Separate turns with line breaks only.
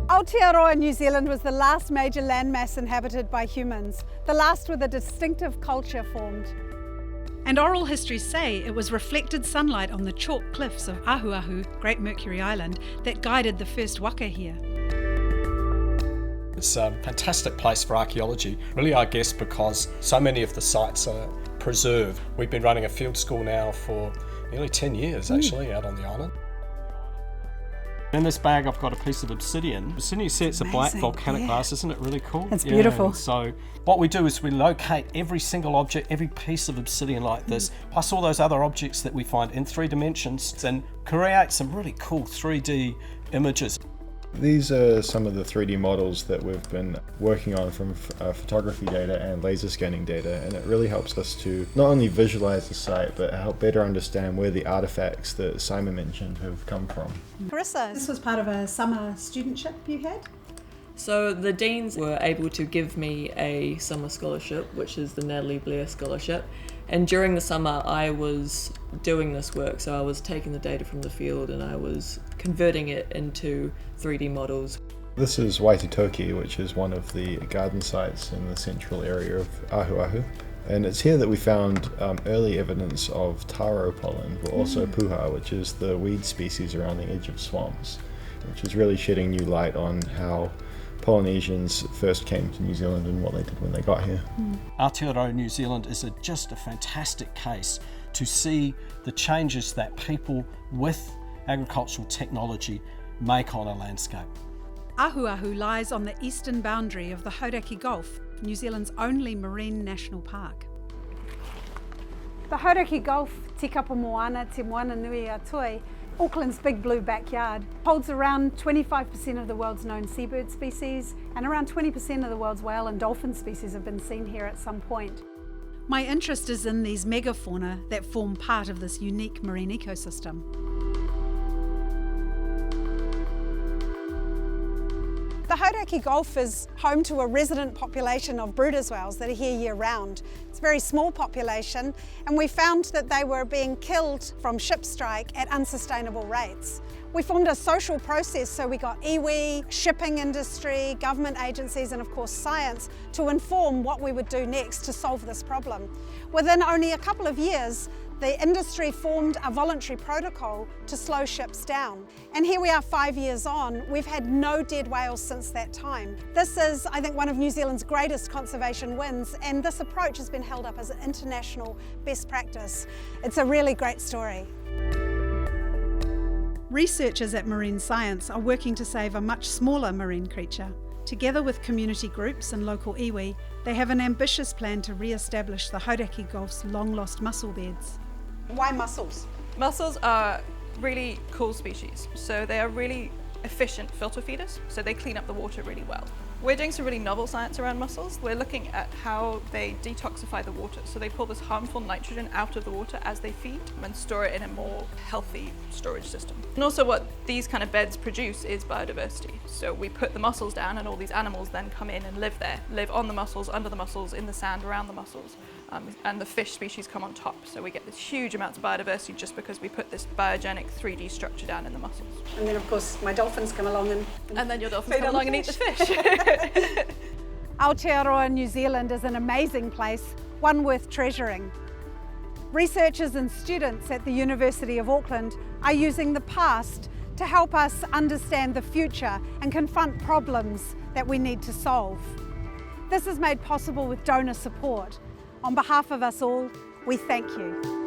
Aotearoa, New Zealand was the last major landmass inhabited by humans, the last with a distinctive culture formed.
And oral histories say it was reflected sunlight on the chalk cliffs of Ahuahu, Great Mercury Island, that guided the first waka here.
It's a fantastic place for archaeology, really I guess because so many of the sites are preserved. We've been running a field school now for nearly 10 years actually out on the island. In this bag I've got a piece of obsidian. Obsidian, you see it's a black volcanic glass, isn't it really cool?
It's beautiful.
So what we do is we locate every single object, every piece of obsidian like this, plus all those other objects that we find in 3 dimensions, and create some really cool 3D images.
These are some of the 3D models that we've been working on from photography data and laser scanning data, and it really helps us to not only visualize the site but help better understand where the artifacts that Simon mentioned have come from.
Carissa, this was part of a summer studentship you had?
So the deans were able to give me a summer scholarship, which is the Natalie Blair Scholarship. And during the summer I was doing this work, so I was taking the data from the field and I was converting it into 3D models.
This is Waititoki, which is one of the garden sites in the central area of Ahuahu. And it's here that we found early evidence of taro pollen, but also puha, which is the weed species around the edge of swamps, which is really shedding new light on how Polynesians first came to New Zealand and what they did when they got here.
Aotearoa, New Zealand is just a fantastic case to see the changes that people with agricultural technology make on a landscape.
Ahuahu lies on the eastern boundary of the Hauraki Gulf, New Zealand's only marine national park.
The Hauraki Gulf, Tikapa Moana, Te Moana Nui Atoi, Auckland's big blue backyard, holds around 25% of the world's known seabird species, and around 20% of the world's whale and dolphin species have been seen here at some point.
My interest is in these megafauna that form part of this unique marine ecosystem.
The Hauraki Gulf is home to a resident population of Bryde's whales that are here year-round. It's a very small population, and we found that they were being killed from ship strike at unsustainable rates. We formed a social process, so we got iwi, shipping industry, government agencies, and of course science to inform what we would do next to solve this problem. Within only a couple of years, the industry formed a voluntary protocol to slow ships down. And here we are 5 years on, we've had no dead whales since that time. This is, I think, one of New Zealand's greatest conservation wins, and this approach has been held up as an international best practice. It's a really great story.
Researchers at Marine Science are working to save a much smaller marine creature. Together with community groups and local iwi, they have an ambitious plan to re-establish the Hauraki Gulf's long-lost mussel beds.
Why mussels?
Mussels are really cool species, so they are really efficient filter feeders, so they clean up the water really well. We're doing some really novel science around mussels. We're looking at how they detoxify the water, so they pull this harmful nitrogen out of the water as they feed and store it in a more healthy storage system. And also what these kind of beds produce is biodiversity. So we put the mussels down and all these animals then come in and live there, live on the mussels, under the mussels, in the sand around the mussels. And the fish species come on top, so we get this huge amounts of biodiversity just because we put this biogenic 3D structure down in the mussels.
And then of course my dolphins come along
and then your dolphins come along and eat the fish.
Aotearoa, New Zealand is an amazing place, one worth treasuring. Researchers and students at the University of Auckland are using the past to help us understand the future and confront problems that we need to solve. This is made possible with donor support. On behalf of us all, we thank you.